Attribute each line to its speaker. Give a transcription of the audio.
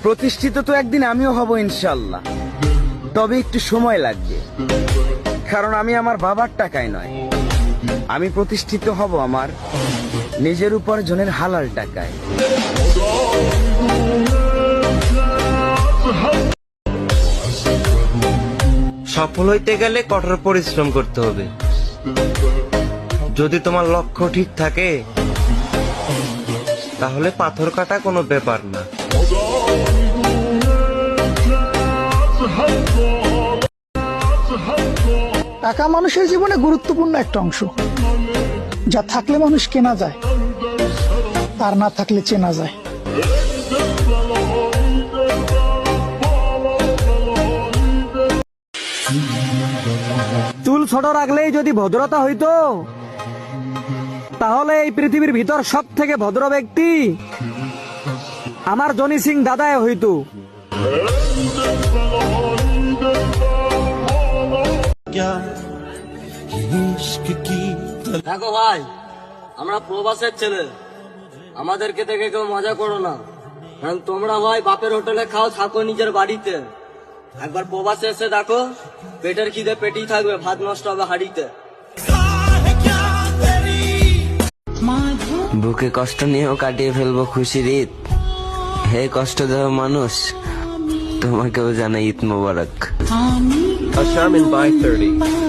Speaker 1: প্রতিষ্ঠিত তো একদিন আমিও হব ইনশাল্লাহ, তবে একটু সময় লাগবে। কারণ আমি আমার বাবার টাকায় নয়, আমি প্রতিষ্ঠিত হব আমার নিজের উপার্জনের হালাল টাকায়।
Speaker 2: সফল হইতে গেলে কঠোর পরিশ্রম করতে হবে। যদি তোমার লক্ষ্য ঠিক থাকে তাহলে পাথর কাটা কোনো ব্যাপার না।
Speaker 3: টাকা মানুষের জীবনে গুরুত্বপূর্ণ একটা অংশ, যা থাকলে মানুষ কেনা যায়, আর না থাকলে চেনা যায়।
Speaker 4: চুল ছোট রাখলেই যদি ভদ্রতা হইতো, তাহলে এই পৃথিবীর ভিতর সব থেকে ভদ্র ব্যক্তি আমার জনি সিং দাদায় হইতো।
Speaker 5: দেখো ভাই, আমরা প্রবাসের ছেলে, আমাদেরকে দেখে কেউ মজা করো না। কারণ তোমরা ভাই বাপের হোটেলে খাও, থাকো নিজের বাড়িতে। একবার প্রবাসে এসে দেখো, পেটের খিদে পেটেই থাকবে, ভাত নষ্ট হবে হাড়িতে।
Speaker 2: বুকে কষ্ট নিয়েও কাটিয়ে ফেলবো খুশির ঈদ। হে কষ্ট দেওয়া মানুষ, তোমাকেও জানাই ঈদ মোবারক।
Speaker 6: Asham in by 30.